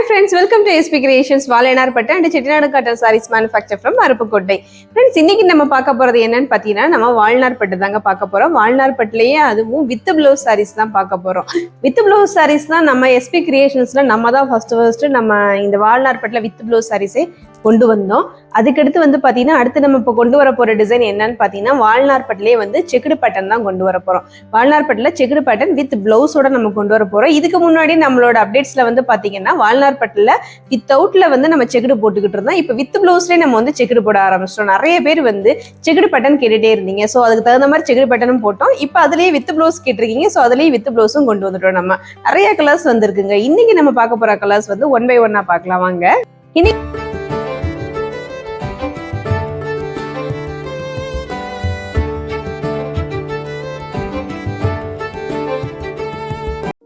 Hi friends, welcome to SP Creations வாழையனார்பட்டு and Chettinad cotton sarees manufacture from Aruppukottai. Friends, இன்னைக்கு நம்ம பார்க்க போறது என்னன்னு பார்த்தீங்கன்னா நம்ம வாழையனார்பட்டு தாங்க பார்க்க போறோம். வாழையனார்பட்டுலயே அதுவும் வித் ப்ளவுஸ் sarees தான் பார்க்க போறோம். வித் ப்ளவுஸ் sarees தான் நம்ம SP Creationsல நம்ம தான் ஃபர்ஸ்ட் நம்ம இந்த வாழையனார்பட்டுல வித் ப்ளவுஸ் sarees கொண்டு வந்தோம். அதுக்கடுத்து வந்து பார்த்தீங்கன்னா அடுத்து நம்ம இப்போ கொண்டு வர போகிற டிசைன் என்னன்னு பார்த்தீங்கன்னா வால்நார்பட்டிலே வந்து செக்குடு பேட்டர்ன் தான் கொண்டு வர போகிறோம். வால்நார்பட்டில் செக்குடு பேட்டர்ன் வித் ப்ளவுஸோட நம்ம கொண்டு வர போகிறோம். இதுக்கு முன்னாடி நம்மளோட அப்டேட்ஸில் வந்து பார்த்தீங்கன்னா வால்நார்பட்டில் வித் அவுட்டில் வந்து நம்ம செக்குடு போட்டுக்கிட்டு இருந்தோம். இப்போ வித் ப்ளவுஸ்லேயே நம்ம வந்து செக்குடு போட ஆரம்பிச்சிட்டோம். நிறைய பேர் வந்து செக்குடு பேட்டர்ன் கேட்டுகிட்டே இருந்தீங்க. ஸோ அதுக்கு தகுந்த மாதிரி செக்குடு பேட்டர்னும் போட்டோம். இப்போ அதுலேயே வித் ப்ளவுஸ் கேட்டிருக்கீங்க. ஸோ அதுலேயே வித் ப்ளவுஸும் கொண்டு வந்துட்டோம். நம்ம நிறைய கலர்ஸ் வந்திருக்குங்க. இன்னைக்கு நம்ம பார்க்க போகிற கலர்ஸ் வந்து 1 by 1 பார்க்கலாம் வாங்க.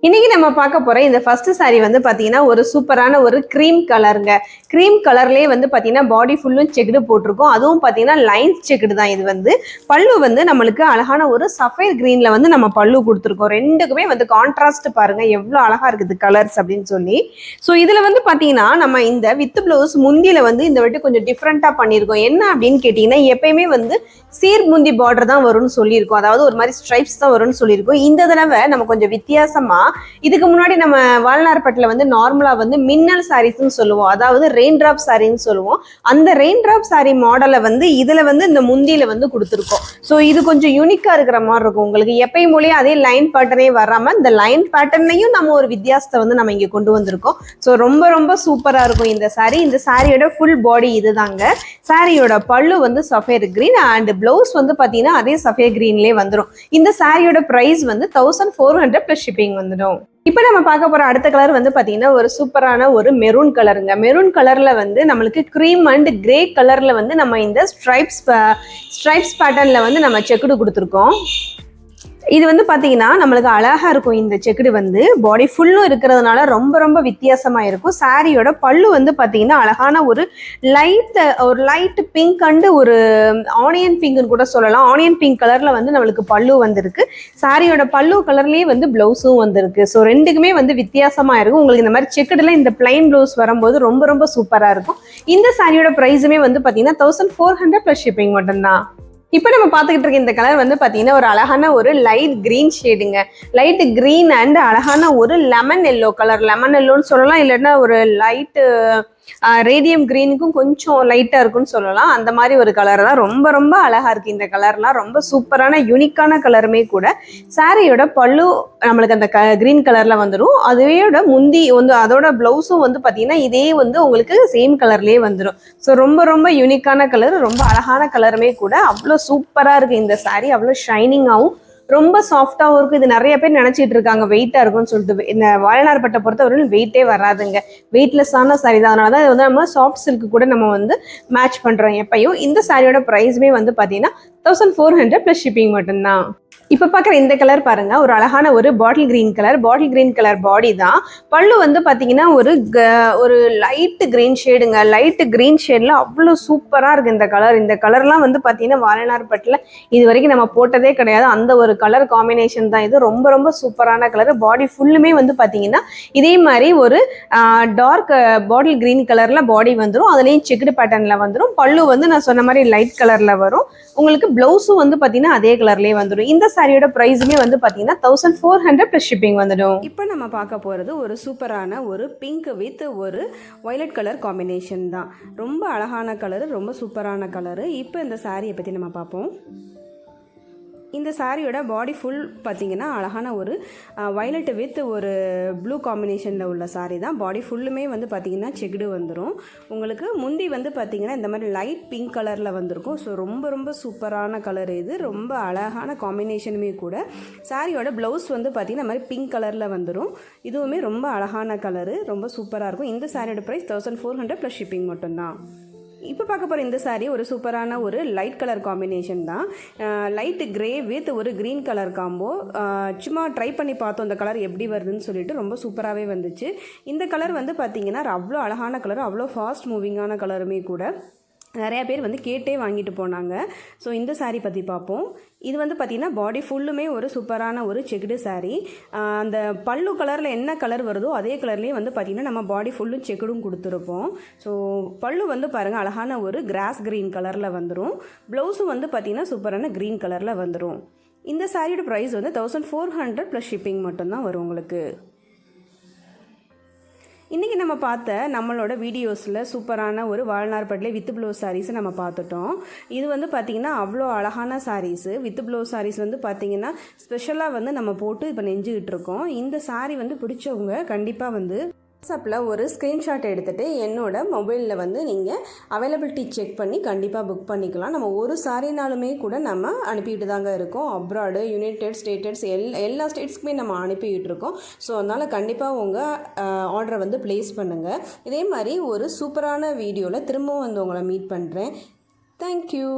இன்னைக்கு நம்ம பார்க்க போற இந்த ஃபர்ஸ்ட் சாரி வந்து பாத்தீங்கன்னா ஒரு சூப்பரான ஒரு கிரீம் கலருங்க. கிரீம் கலர்லயே வந்து பாத்தீங்கன்னா பாடி ஃபுல்லும் செக்குடு போட்டிருக்கோம். அதுவும் பாத்தீங்கன்னா லைன்ஸ் செக்குடு தான். இது வந்து பல்லு வந்து நம்மளுக்கு அழகான ஒரு சஃபேர் கிரீன்ல வந்து நம்ம பல்லு கொடுத்துருக்கோம். ரெண்டுக்குமே வந்து கான்ட்ராஸ்ட் பாருங்க எவ்வளவு அழகா இருக்குது கலர்ஸ் அப்படின்னு சொல்லி. ஸோ இதுல வந்து பாத்தீங்கன்னா நம்ம இந்த வித் பிளவுஸ் முந்தியில வந்து இந்த வாட்டி கொஞ்சம் டிஃப்ரெண்டா பண்ணியிருக்கோம். என்ன அப்படின்னு கேட்டீங்கன்னா எப்பயுமே வந்து சீர் முந்தி பார்டர் தான் வரும்னு சொல்லியிருக்கோம். அதாவது ஒரு மாதிரி ஸ்ட்ரைப்ஸ் தான் வரும்னு சொல்லியிருக்கோம். இந்த தடவை நம்ம கொஞ்சம் வித்தியாசமா இதுக்கு முன்னாடி நம்ம வால்நார்பட்டில் வந்து நார்மலா வந்து மின்னல் சாரீஸ்ன்னு சொல்லுவோம். அதாவது ரெயின் டிராப் சாரின்னு சொல்லுவோம். அந்த ரெயின் டிராப் சாரி மாடலை வந்து இதுல வந்து இந்த முந்தியில வந்து கொடுத்துருக்கோம். ஸோ இது கொஞ்சம் யூனிக்கா இருக்கிற மாதிரி இருக்கும். உங்களுக்கு எப்பயும் போலயே அதே லைன் பேட்டர்னே வராம இந்த லைன் பேட்டர்னையும் நம்ம ஒரு வித்தியாசத்தை வந்து நம்ம இங்க கொண்டு வந்திருக்கோம். ஸோ ரொம்ப ரொம்ப சூப்பரா இருக்கும் இந்த சாரி. இந்த சாரியோட ஃபுல் பாடி இதுதாங்க. சாரியோட பல்லு வந்து சஃபேர் கிரீன் அண்ட் பிளவுஸ் வந்து பாத்தீங்கன்னா அதே சஃபேர் கிரீன்லேயே வந்துடும். இந்த சாரியோட பிரைஸ் வந்து 1400 பிளஸ் ஷிப்பிங் வந்துடும். இப்போ நம்ம பார்க்க போற அடுத்த கலர் வந்து பாத்தீங்கன்னா ஒரு சூப்பரான ஒரு மெரூன் கலருங்க. மெரூன் கலர்ல வந்து நம்மளுக்கு கிரீம் அண்ட் கிரே கலர்ல வந்து நம்ம இந்த ஸ்ட்ரைப்ஸ் பேட்டர்ன்ல வந்து நம்ம செக்குடு கொடுத்துருக்கோம். இது வந்து பாத்தீங்கன்னா நம்மளுக்கு அழகா இருக்கும். இந்த செக்குடு வந்து பாடி ஃபுல்லும் இருக்கிறதுனால ரொம்ப ரொம்ப வித்தியாசமா இருக்கும். சாரியோட பல்லு வந்து பாத்தீங்கன்னா அழகான ஒரு லைட் பிங்க் அண்ட் ஒரு ஆனியன் பிங்க்னு கூட சொல்லலாம். ஆனியன் பிங்க் கலர்ல வந்து நம்மளுக்கு பல்லு வந்திருக்கு. சாரியோட பல்லு கலர்லயே வந்து பிளவுஸும் வந்திருக்கு. ஸோ ரெண்டுக்குமே வந்து வித்தியாசமா இருக்கும். உங்களுக்கு இந்த மாதிரி செக்குடுல இந்த பிளைன் பிளவுஸ் வரும்போது ரொம்ப ரொம்ப சூப்பரா இருக்கும். இந்த சாரியோட பிரைஸுமே வந்து பாத்தீங்கன்னா 1400 பிளஸ் ஷிப்பிங் மட்டும்தான். இப்போ நம்ம பார்த்துக்கிட்டு இருக்க இந்த கலர் வந்து பார்த்தீங்கன்னா ஒரு அழகான ஒரு லைட் கிரீன் ஷேடுங்க. லைட் கிரீன் அண்ட் அழகான ஒரு லெமன் எல்லோ கலர். லெமன் எல்லோன்னு சொல்லலாம், இல்லைன்னா ஒரு லைட்டு ரேடியம் கிரீனுக்கும் கொஞ்சம் லைட்டாக இருக்குன்னு சொல்லலாம். அந்த மாதிரி ஒரு கலர் தான். ரொம்ப ரொம்ப அழகா இருக்கு இந்த கலர்லாம். ரொம்ப சூப்பரான யூனிக்கான கலருமே கூட. சாரியோட பல்லு நம்மளுக்கு அந்த கிரீன் கலர்ல வந்துடும். அதையோட முந்தி வந்து அதோட பிளவுஸும் வந்து பார்த்தீங்கன்னா இதே வந்து உங்களுக்கு சேம் கலர்லேயே வந்துடும். ஸோ ரொம்ப ரொம்ப யூனிக்கான கலர், ரொம்ப அழகான கலருமே கூட. அவ்வளோ சூப்பராக இருக்கு இந்த சாரி. அவ்வளோ ஷைனிங்காகவும் ரொம்ப சாஃப்டாகவும் இருக்கும். இது நிறைய பேர் நினைச்சிட்டு இருக்காங்க வெயிட்டா இருக்கும்னு சொல்லிட்டு. இந்த வால்நார்பட்டை பொறுத்தவரைக்கும் வெயிட்டே வராதுங்க. வெயிட்லெஸ்ஸான சாரி தான். அதனால தான் வந்து நம்ம சாஃப்ட் சில்க் கூட நம்ம வந்து மேட்ச் பண்றோம் எப்பயும். இந்த சாரியோட பிரைஸுமே வந்து பாத்தீங்கன்னா 1400 பிளஸ் ஷிப்பிங் மட்டும்தான். இப்போ பார்க்குற இந்த கலர் பாருங்க, ஒரு அழகான ஒரு பாட்டில் கிரீன் கலர் பாடி தான். பல்லு வந்து பார்த்தீங்கன்னா ஒரு லைட் கிரீன் ஷேடுங்க. லைட் கிரீன் ஷேடில் அவ்வளோ சூப்பராக இருக்குது இந்த கலர். இந்த கலர்லாம் வந்து பார்த்தீங்கன்னா வால்நார்பட்டில் இது வரைக்கும் நம்ம போட்டதே கிடையாது. அந்த ஒரு கலர் காம்பினேஷன் தான் இது. ரொம்ப ரொம்ப சூப்பரான கலர். பாடி ஃபுல்லுமே வந்து பார்த்தீங்கன்னா இதே மாதிரி ஒரு டார்க் பாட்டில் கிரீன் கலரில் பாடி வந்துடும். அதுலேயும் செக்குடு பேட்டர்னில் வந்துடும். பல்லு வந்து நான் சொன்ன மாதிரி லைட் கலரில் வரும். உங்களுக்கு பிளவுஸும் வந்து பார்த்தீங்கன்னா அதே கலர்லேயே வந்துடும். இந்த சாரியோட பிரைஸுமே வந்து பார்த்தீங்கன்னா 1400 பிளஸ் ஷிப்பிங் வந்துடும். இப்போ நம்ம பார்க்க போகிறது ஒரு சூப்பரான ஒரு பிங்க் வித் ஒரு வயலட் கலர் காம்பினேஷன் தான். ரொம்ப அழகான கலரு, ரொம்ப சூப்பரான கலரு. இப்போ இந்த சாரியை பற்றி நம்ம பார்ப்போம். இந்த சாரியோட பாடி ஃபுல் பார்த்தீங்கன்னா அழகான ஒரு வயலட் வித் ஒரு ப்ளூ காம்பினேஷனில் உள்ள சாரி தான். பாடி ஃபுல்லுமே வந்து பார்த்தீங்கன்னா செக்குடு வந்துடும். உங்களுக்கு முந்தி வந்து பார்த்தீங்கன்னா இந்த மாதிரி லைட் பிங்க் கலரில் வந்திருக்கும். ஸோ ரொம்ப ரொம்ப சூப்பரான கலர் இது. ரொம்ப அழகான காம்பினேஷனுமே கூட. சாரியோட ப்ளவுஸ் வந்து பார்த்தீங்கன்னா இந்த மாதிரி பிங்க் கலரில் வந்துடும். இதுவுமே ரொம்ப அழகான கலரு, ரொம்ப சூப்பராக இருக்கும். இந்த சாரியோட ப்ரைஸ் 1400 ப்ளஸ் ஷிப்பிங் மட்டும்தான். இப்போ பார்க்க போகிற இந்த சாரீ ஒரு சூப்பரான ஒரு லைட் கலர் காம்பினேஷன் தான். லைட் கிரே வித் ஒரு க்ரீன் கலர் காம்போ. சும்மா ட்ரை பண்ணி பார்த்தோம் இந்த கலர் எப்படி வருதுன்னு சொல்லிட்டு. ரொம்ப சூப்பராகவே வந்துச்சு. இந்த கலர் வந்து பார்த்திங்கன்னா அவ்வளோ அழகான கலர், அவ்வளோ ஃபாஸ்ட் மூவிங்கான கலருமே கூட. நிறையா பேர் வந்து கேட்டே வாங்கிட்டு போனாங்க. ஸோ இந்த saree பற்றி பார்ப்போம். இது வந்து பார்த்திங்கன்னா பாடி ஃபுல்லுமே ஒரு சூப்பரான ஒரு செக்குடு saree. அந்த பல்லு கலரில் என்ன கலர் வருதோ அதே கலர்லேயே வந்து பார்த்திங்கன்னா நம்ம பாடி ஃபுல்லும் செக்குடும் கொடுத்துருப்போம். ஸோ பல்லு வந்து பாருங்கள் அழகான ஒரு கிராஸ் க்ரீன் கலரில் வந்துடும். ப்ளவுஸும் வந்து பார்த்திங்கன்னா சூப்பரான க்ரீன் கலரில் வந்துடும். இந்த சாரியோட ப்ரைஸ் வந்து 1400 ப்ளஸ் ஷிப்பிங் மட்டும்தான் வரும் உங்களுக்கு. இன்றைக்கி நம்ம பார்த்த நம்மளோட வீடியோஸில் சூப்பரான ஒரு வாழ்நார்பட்டிலே வித் ப்ளவுஸ் சாரீஸை நம்ம பார்த்துட்டோம். இது வந்து பார்த்திங்கன்னா அவ்வளோ அழகான சாரீஸு. வித் ப்ளவுஸ் சாரீஸ் வந்து பார்த்திங்கன்னா ஸ்பெஷலாக வந்து நம்ம போட்டு இப்போ நெஞ்சுக்கிட்டு இருக்கோம். இந்த சாரீ வந்து பிடிச்சவங்க கண்டிப்பாக வந்து வாட்ஸ்அப்பில் ஒரு ஸ்க்ரீன்ஷாட் எடுத்துகிட்டு என்னோட மொபைலில் வந்து நீங்கள் அவைலபிலிட்டி செக் பண்ணி கண்டிப்பாக புக் பண்ணிக்கலாம். நம்ம ஒரு சாரினாலுமே கூட நம்ம அனுப்பிட்டு தாங்க இருக்கோம். அப்ராடு, யுனைடெட் ஸ்டேட்டஸ் எல்லா ஸ்டேட்ஸ்க்குமே நம்ம அனுப்பிக்கிட்டு இருக்கோம். ஸோ அதனால் கண்டிப்பாக உங்கள் ஆர்டரை வந்து ப்ளேஸ் பண்ணுங்கள். இதே மாதிரி ஒரு சூப்பரான வீடியோவில் திரும்பவும் வந்து உங்களை மீட் பண்ணுறேன். தேங்க்யூ.